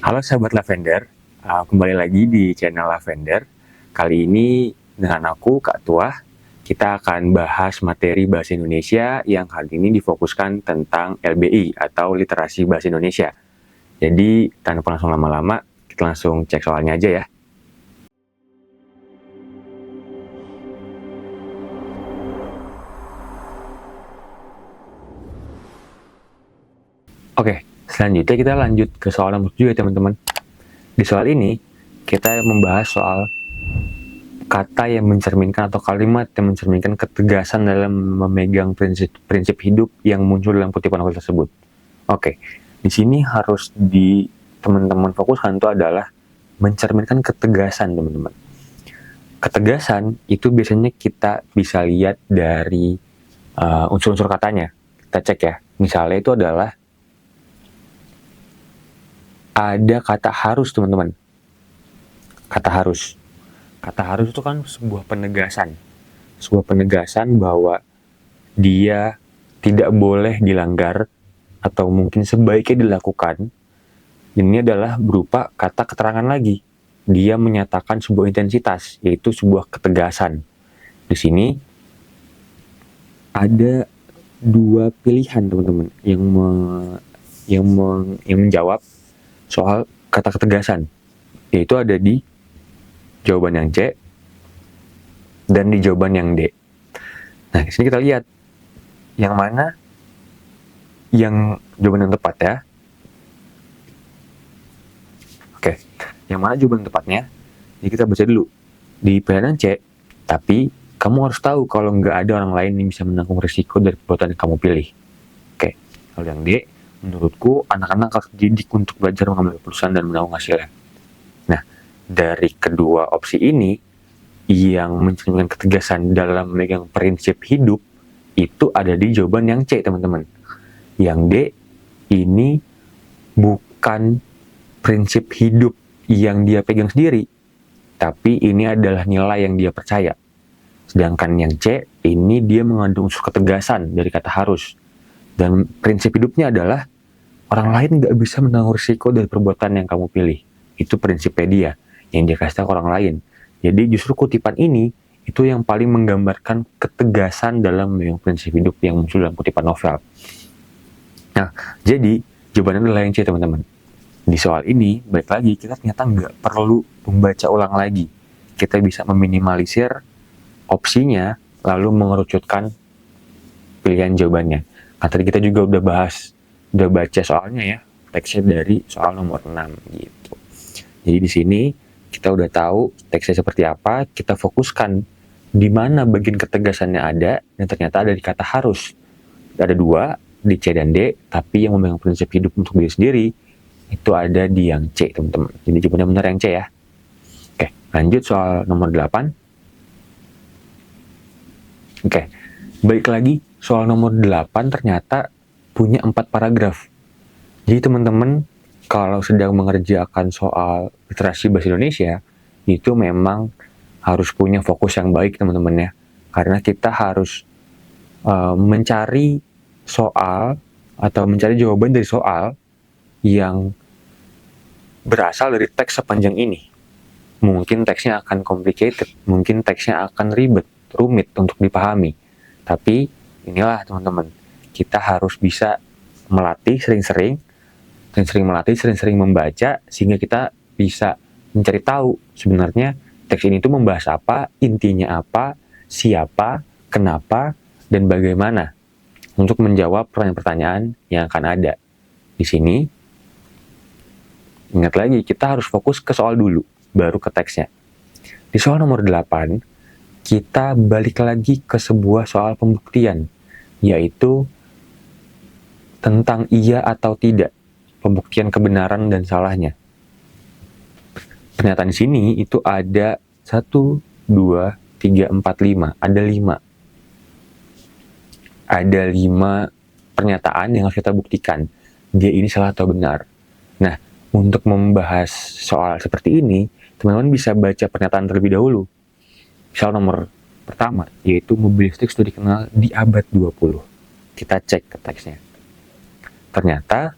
Halo sahabat Lavender, kembali lagi di channel Lavender. Kali ini dengan aku, Kak Tuah, kita akan bahas materi Bahasa Indonesia yang kali ini difokuskan tentang LBI atau Literasi Bahasa Indonesia. Jadi, tanpa langsung lama-lama, kita langsung cek soalnya aja ya. Oke, selanjutnya kita lanjut ke soal nomor 7 ya teman-teman. Di soal ini, kita membahas soal kata yang mencerminkan atau kalimat yang mencerminkan ketegasan dalam memegang prinsip hidup yang muncul dalam kutipan novel tersebut. Oke, di sini harus teman-teman fokuskan itu adalah mencerminkan ketegasan teman-teman. Ketegasan itu biasanya kita bisa lihat dari unsur-unsur katanya. Kita cek ya, misalnya itu adalah ada kata harus teman-teman. Kata harus itu kan sebuah penegasan bahwa dia tidak boleh dilanggar atau mungkin sebaiknya dilakukan. Ini adalah berupa kata keterangan lagi. Dia menyatakan sebuah intensitas, yaitu sebuah ketegasan. Di sini ada dua pilihan teman-teman yang menjawab soal kata ketegasan, yaitu ada di jawaban yang C dan di jawaban yang D. Nah, di sini kita lihat yang mana yang jawaban yang tepat ya. Oke, yang mana jawaban tepatnya? Jadi kita baca dulu di pilihan C. Tapi kamu harus tahu kalau nggak ada orang lain yang bisa menanggung risiko dari perbuatan yang kamu pilih. Oke, kalau yang D, menurutku anak-anak harus dididik untuk belajar mengambil keputusan dan menanggung hasilnya. Nah, dari kedua opsi ini yang mencerminkan ketegasan dalam memegang prinsip hidup itu ada di jawaban yang C teman-teman. Yang D ini bukan prinsip hidup yang dia pegang sendiri, tapi ini adalah nilai yang dia percaya. Sedangkan yang C ini dia mengandung unsur ketegasan dari kata harus, dan prinsip hidupnya adalah orang lain nggak bisa menanggung risiko dari perbuatan yang kamu pilih. Itu prinsipnya dia yang dia kasih tahu ke orang lain. Jadi justru kutipan ini itu yang paling menggambarkan ketegasan dalam memegang prinsip hidup yang muncul dalam kutipan novel. Nah, jadi jawabannya adalah yang C teman-teman. Di soal ini, balik lagi, kita ternyata nggak perlu membaca ulang lagi. Kita bisa meminimalisir opsinya, lalu mengerucutkan pilihan jawabannya. Nah, tadi kita juga udah baca soalnya ya, teksnya dari soal nomor 6 gitu. Jadi di sini kita udah tahu teksnya seperti apa, kita fokuskan di mana bagian ketegasannya ada, dan ternyata ada di kata harus. Ada dua, di C dan D, tapi yang memegang prinsip hidup untuk diri sendiri, itu ada di yang C, teman-teman. Jadi jawabannya benar yang C ya. Oke, lanjut soal nomor 8. Oke, balik lagi, soal nomor 8 ternyata punya 4 paragraf. Jadi teman-teman, kalau sedang mengerjakan soal literasi bahasa Indonesia, itu memang harus punya fokus yang baik teman-teman ya. Karena kita harus mencari soal atau mencari jawaban dari soal yang berasal dari teks sepanjang ini. Mungkin teksnya akan complicated, mungkin teksnya akan rumit untuk dipahami. Tapi inilah teman-teman, kita harus bisa melatih sering-sering melatih, sering-sering membaca, sehingga kita bisa mencari tahu sebenarnya teks ini tuh membahas apa, intinya apa, siapa, kenapa, dan bagaimana untuk menjawab pertanyaan-pertanyaan yang akan ada. Di sini, ingat lagi, kita harus fokus ke soal dulu, baru ke teksnya. Di soal nomor 8, kita balik lagi ke sebuah soal pembuktian, yaitu tentang iya atau tidak, pembuktian kebenaran dan salahnya. Pernyataan di sini itu ada 1, 2, 3, 4, 5. Ada 5. Ada 5 pernyataan yang harus kita buktikan. Dia ini salah atau benar. Nah, untuk membahas soal seperti ini, teman-teman bisa baca pernyataan terlebih dahulu. Misal nomor pertama, yaitu mobil listrik sudah dikenal di abad 20. Kita cek ke teksnya. Ternyata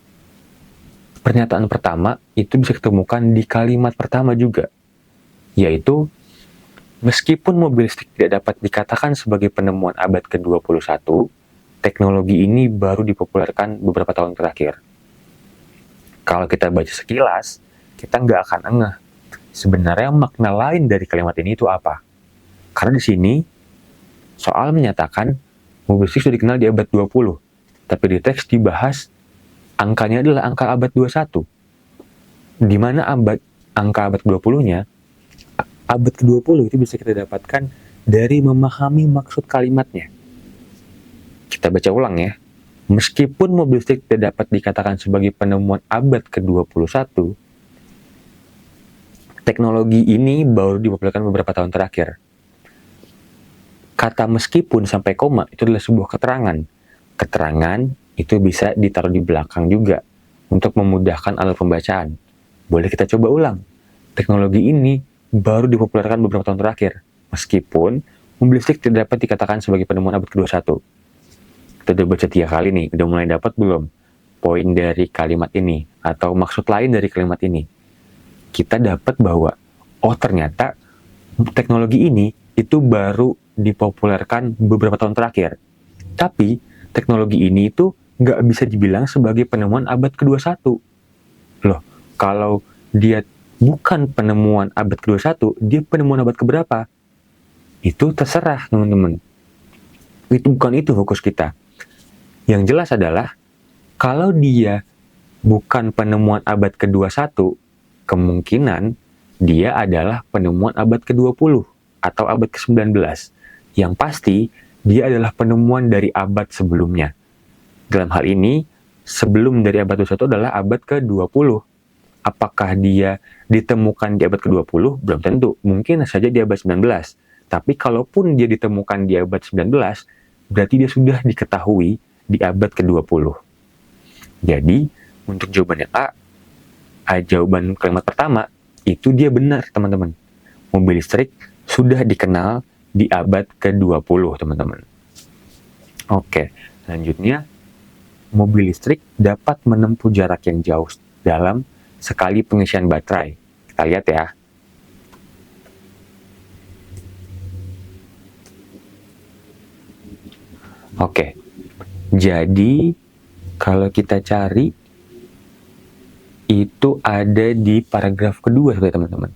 Pernyataan pertama itu bisa ditemukan di kalimat pertama juga, yaitu meskipun mobil listrik tidak dapat dikatakan sebagai penemuan abad ke-21, teknologi ini baru dipopulerkan beberapa tahun terakhir. Kalau kita baca sekilas, kita nggak akan ngeh sebenarnya makna lain dari kalimat ini itu apa. Karena di sini, soal menyatakan mobil listrik sudah dikenal di abad 20, tapi di teks dibahas angkanya adalah angka abad 21. Di mana angka abad 20-nya, abad ke-20 itu bisa kita dapatkan dari memahami maksud kalimatnya. Kita baca ulang ya. Meskipun mobil listrik tidak dapat dikatakan sebagai penemuan abad ke-21, teknologi ini baru dipopulerkan beberapa tahun terakhir. Kata meskipun sampai koma itu adalah sebuah keterangan. Keterangan itu bisa ditaruh di belakang juga untuk memudahkan alat pembacaan. Boleh kita coba ulang. Teknologi ini baru dipopulerkan beberapa tahun terakhir, meskipun mobil listrik tidak dapat dikatakan sebagai penemuan abad ke-21. Kita udah baca 3 kali nih, udah mulai dapat belum poin dari kalimat ini atau maksud lain dari kalimat ini? Kita dapat bahwa ternyata teknologi ini itu baru dipopulerkan beberapa tahun terakhir. Tapi teknologi ini itu nggak bisa dibilang sebagai penemuan abad ke-21. Loh, kalau dia bukan penemuan abad ke-21, dia penemuan abad keberapa? Itu terserah, teman-teman. Bukan itu fokus kita. Yang jelas adalah, kalau dia bukan penemuan abad ke-21, kemungkinan dia adalah penemuan abad ke-20 atau abad ke-19. Yang pasti, dia adalah penemuan dari abad sebelumnya. Dalam hal ini, sebelum dari abad 21 adalah abad ke-20. Apakah dia ditemukan di abad ke-20? Belum tentu. Mungkin saja di abad 19. Tapi kalaupun dia ditemukan di abad 19, berarti dia sudah diketahui di abad ke-20. Jadi, untuk jawabannya jawaban kalimat pertama, itu dia benar, teman-teman. Mobil listrik sudah dikenal di abad ke-20, teman-teman. Oke, selanjutnya, mobil listrik dapat menempuh jarak yang jauh dalam sekali pengisian baterai. Kita lihat ya. Oke, jadi kalau kita cari itu ada di paragraf kedua, teman-teman.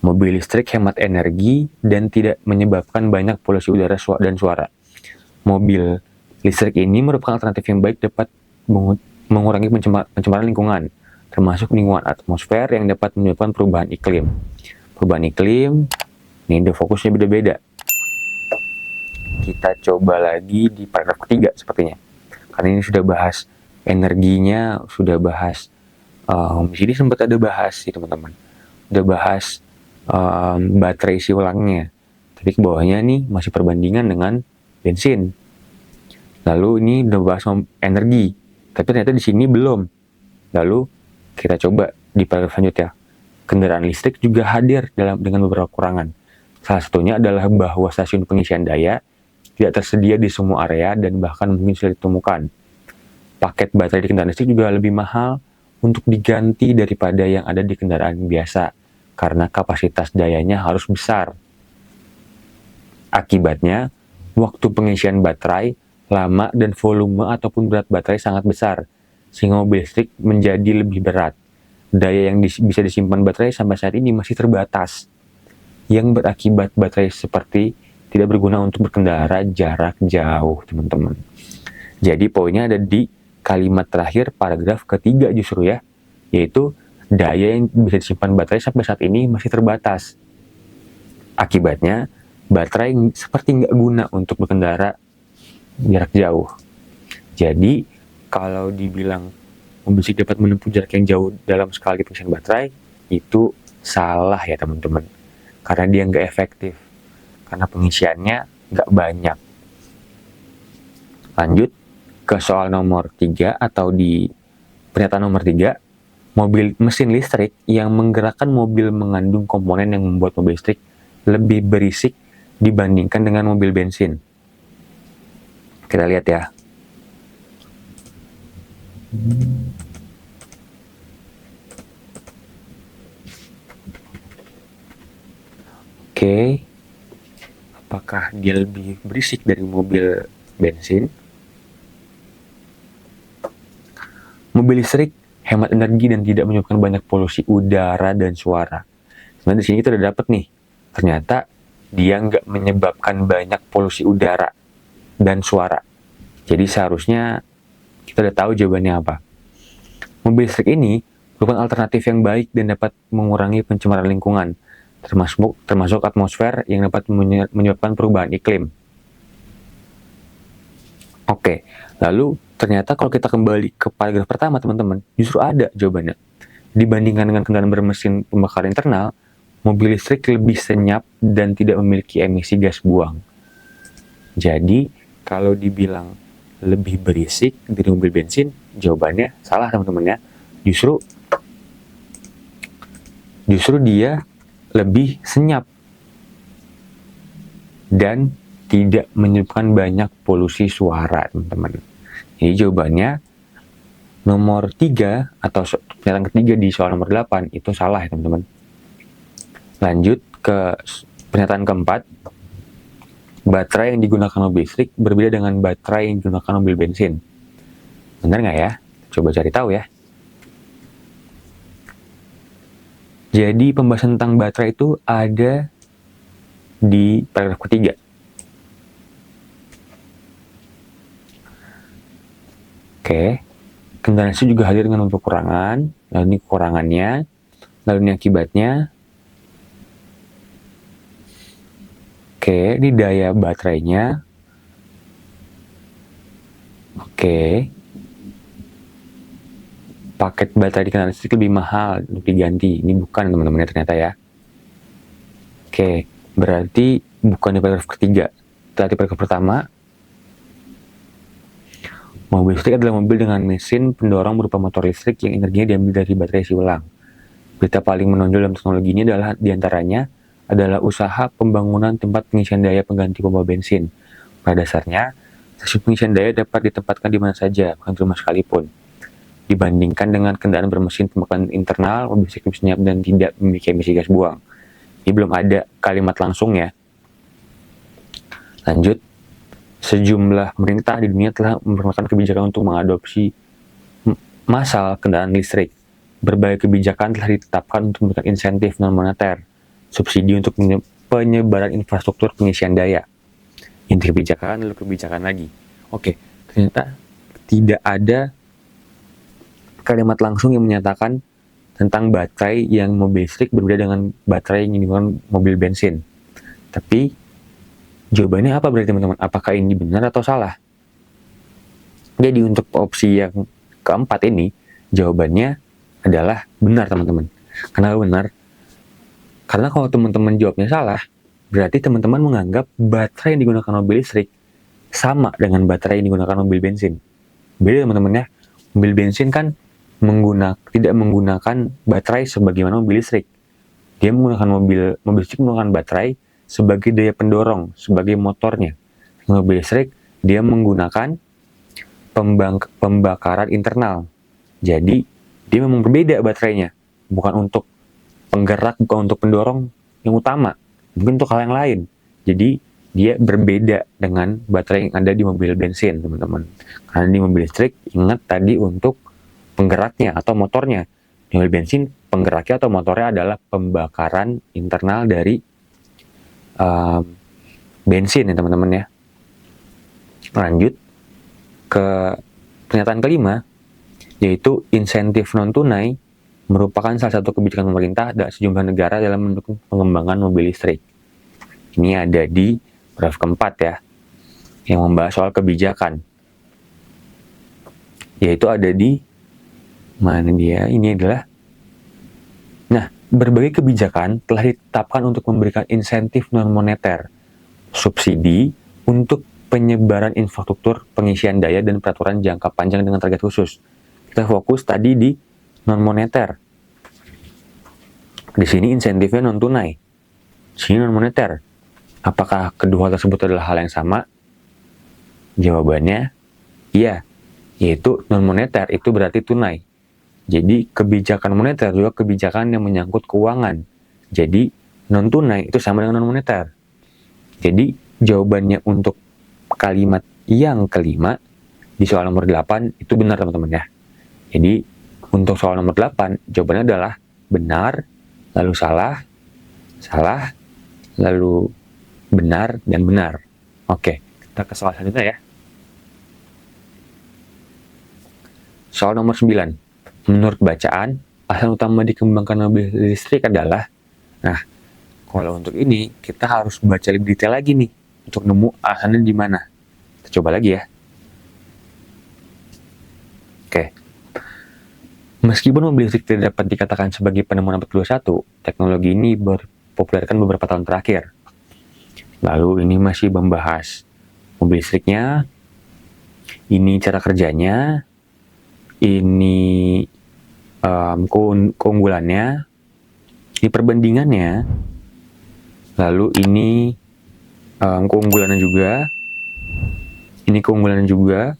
Mobil listrik hemat energi dan tidak menyebabkan banyak polusi udara dan suara. Mobil listrik ini merupakan alternatif yang baik dapat mengurangi pencemaran lingkungan, termasuk lingkungan atmosfer yang dapat menyebabkan perubahan iklim. Perubahan iklim, ini fokusnya beda-beda. Kita coba lagi di paragraf ketiga sepertinya. Karena ini sudah bahas energinya, sudah bahas, di sini sempat ada bahas sih teman-teman. Udah bahas baterai isi ulangnya. Tapi ke bawahnya nih masih perbandingan dengan bensin. Lalu ini udah bahas energi. Tapi ternyata di sini belum. Lalu kita coba di paragraf selanjutnya. Kendaraan listrik juga hadir dengan beberapa kekurangan. Salah satunya adalah bahwa stasiun pengisian daya tidak tersedia di semua area dan bahkan mungkin sulit ditemukan. Paket baterai di kendaraan listrik juga lebih mahal untuk diganti daripada yang ada di kendaraan biasa, karena kapasitas dayanya harus besar. Akibatnya, waktu pengisian baterai lama dan volume ataupun berat baterai sangat besar, sehingga mobil listrik menjadi lebih berat. Daya yang bisa disimpan baterai sampai saat ini masih terbatas, yang berakibat baterai seperti tidak berguna untuk berkendara jarak jauh, teman-teman. Jadi poinnya ada di kalimat terakhir paragraf ketiga justru ya, yaitu daya yang bisa disimpan baterai sampai saat ini masih terbatas. Akibatnya, baterai seperti nggak guna untuk berkendara jarak jauh. Jadi, kalau dibilang mobil listrik dapat menempuh jarak yang jauh dalam sekali pengisian baterai, itu salah ya teman-teman. Karena dia nggak efektif. Karena pengisiannya nggak banyak. Lanjut ke soal nomor 3 atau di pernyataan nomor 3, mesin listrik yang menggerakkan mobil mengandung komponen yang membuat mobil listrik lebih berisik dibandingkan dengan mobil bensin. Kita lihat ya. Oke, apakah dia lebih berisik dari mobil bensin? Mobil listrik hemat energi dan tidak menyebabkan banyak polusi udara dan suara. Sebenarnya di sini kita udah dapet nih, ternyata dia nggak menyebabkan banyak polusi udara dan suara. Jadi seharusnya kita udah tahu jawabannya apa. Mobil listrik ini merupakan alternatif yang baik dan dapat mengurangi pencemaran lingkungan, termasuk atmosfer yang dapat menyebabkan perubahan iklim. Oke, lalu ternyata kalau kita kembali ke paragraf pertama teman-teman, justru ada jawabannya. Dibandingkan dengan kendaraan bermesin pembakar internal, mobil listrik lebih senyap dan tidak memiliki emisi gas buang. Jadi, kalau dibilang lebih berisik dari mobil bensin, jawabannya salah teman-teman ya. Justru dia lebih senyap dan tidak menyebabkan banyak polusi suara, teman-teman. Jadi jawabannya nomor 3 atau pernyataan ketiga di soal nomor 8 itu salah ya, teman-teman. Lanjut ke pernyataan keempat. Baterai yang digunakan mobil listrik berbeda dengan baterai yang digunakan mobil bensin. Benar nggak ya? Coba cari tahu ya. Jadi pembahasan tentang baterai itu ada di paragraf ketiga. Oke, kendaraan listrik juga hadir dengan beberapa kekurangan, lalu ini kekurangannya, lalu ini akibatnya. Oke, ini daya baterainya. Oke, paket baterai di kendaraan listrik lebih mahal untuk diganti. Ini bukan teman-teman ternyata ya. Oke, berarti bukan di paragraf ketiga. Kita di paragraf pertama. Mobil listrik adalah mobil dengan mesin pendorong berupa motor listrik yang energinya diambil dari baterai isi ulang. Berita paling menonjol dalam teknologi ini adalah diantaranya adalah usaha pembangunan tempat pengisian daya pengganti pompa bensin. Pada dasarnya, stasiun pengisian daya dapat ditempatkan di mana saja, bukan di rumah sekalipun. Dibandingkan dengan kendaraan bermesin pembakaran internal, mobil listrik lebih senyap dan tidak memiliki emisi gas buang. Ini belum ada kalimat langsung ya. Lanjut. Sejumlah pemerintah di dunia telah memperkenalkan kebijakan untuk mengadopsi massal kendaraan listrik. Berbagai kebijakan telah ditetapkan untuk memberikan insentif non-moneter, subsidi untuk penyebaran infrastruktur pengisian daya. Inti kebijakan lalu kebijakan lagi. Oke, ternyata tidak ada kalimat langsung yang menyatakan tentang baterai yang mobil listrik berbeda dengan baterai yang digunakan mobil bensin. Tapi jawabannya apa berarti teman-teman? Apakah ini benar atau salah? Jadi untuk opsi yang keempat ini, jawabannya adalah benar teman-teman. Kenapa benar? Karena kalau teman-teman jawabnya salah, berarti teman-teman menganggap baterai yang digunakan mobil listrik sama dengan baterai yang digunakan mobil bensin. Beda teman-teman ya. Mobil bensin kan tidak menggunakan baterai sebagaimana mobil listrik. Dia menggunakan mobil listrik menggunakan baterai sebagai daya pendorong, sebagai motornya. Mobil listrik, dia menggunakan pembakaran internal. Jadi, dia memang berbeda baterainya. Bukan untuk penggerak, bukan untuk pendorong yang utama. Mungkin untuk hal yang lain. Jadi, dia berbeda dengan baterai yang ada di mobil bensin, teman-teman. Karena di mobil listrik, ingat tadi untuk penggeraknya atau motornya. Di mobil bensin, penggeraknya atau motornya adalah pembakaran internal dari bensin ya teman-teman ya. Lanjut ke pernyataan kelima, yaitu insentif non tunai merupakan salah satu kebijakan pemerintah dan sejumlah negara dalam mendukung pengembangan mobil listrik. Ini ada di paragraf keempat ya, yang membahas soal kebijakan, yaitu ada di mana dia? Ini adalah berbagai kebijakan telah ditetapkan untuk memberikan insentif non-moneter, subsidi untuk penyebaran infrastruktur pengisian daya dan peraturan jangka panjang dengan target khusus. Kita fokus tadi di non-moneter. Di sini insentifnya non-tunai. Di sini non-moneter. Apakah kedua hal tersebut adalah hal yang sama? Jawabannya iya, yaitu non-moneter itu berarti tunai. Jadi kebijakan moneter juga kebijakan yang menyangkut keuangan. Jadi Non tunai itu sama dengan non moneter. Jadi jawabannya untuk kalimat yang kelima di soal nomor 8 itu benar teman-teman ya. Jadi untuk soal nomor 8 jawabannya adalah benar, lalu salah, salah, lalu benar, dan benar. Oke, kita ke soal selanjutnya ya. Soal nomor 9. Menurut bacaan, alasan utama dikembangkan mobil listrik adalah, nah, kalau untuk ini kita harus baca lebih detail lagi nih untuk nemu alasannya di mana. Kita coba lagi ya. Oke. Meskipun mobil listrik tidak dapat dikatakan sebagai penemuan abad 21, teknologi ini berpopulerkan beberapa tahun terakhir. Lalu ini masih membahas mobil listriknya, ini cara kerjanya, ini keunggulannya, ini perbandingannya, lalu ini keunggulannya juga, ini keunggulannya juga.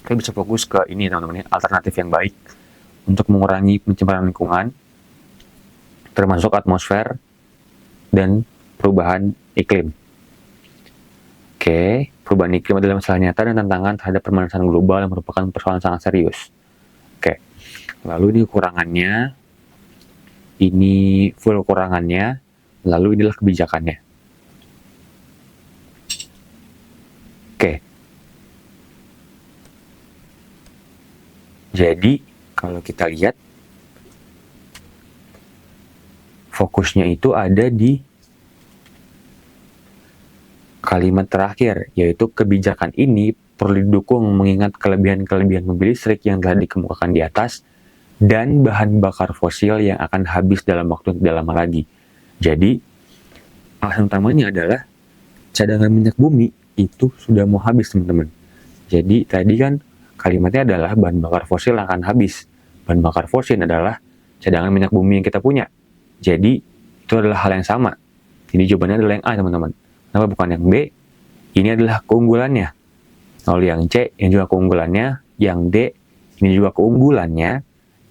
Kita bisa fokus ke ini teman-teman, alternatif yang baik untuk mengurangi pencemaran lingkungan, termasuk atmosfer dan perubahan iklim. Oke, perubahan iklim adalah masalah nyata dan tantangan terhadap pemanasan global yang merupakan persoalan sangat serius. Oke, lalu ini kekurangannya, ini full kekurangannya, lalu inilah kebijakannya. Oke, jadi kalau kita lihat fokusnya itu ada di kalimat terakhir, yaitu kebijakan ini perlu didukung mengingat kelebihan-kelebihan mobil listrik yang telah dikemukakan di atas dan bahan bakar fosil yang akan habis dalam waktu yang tidak lama lagi. Jadi, alasan utamanya adalah cadangan minyak bumi itu sudah mau habis, teman-teman. Jadi, tadi kan kalimatnya adalah bahan bakar fosil yang akan habis. Bahan bakar fosil adalah cadangan minyak bumi yang kita punya. Jadi, itu adalah hal yang sama. Jadi, jawabannya adalah yang A, teman-teman. Kenapa bukan yang B? Ini adalah keunggulannya. Lalu yang C, yang juga keunggulannya. Yang D, ini juga keunggulannya.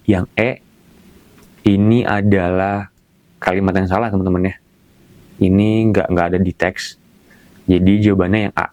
Yang E, ini adalah kalimat yang salah, teman-teman ya. Ini nggak ada di teks. Jadi jawabannya yang A.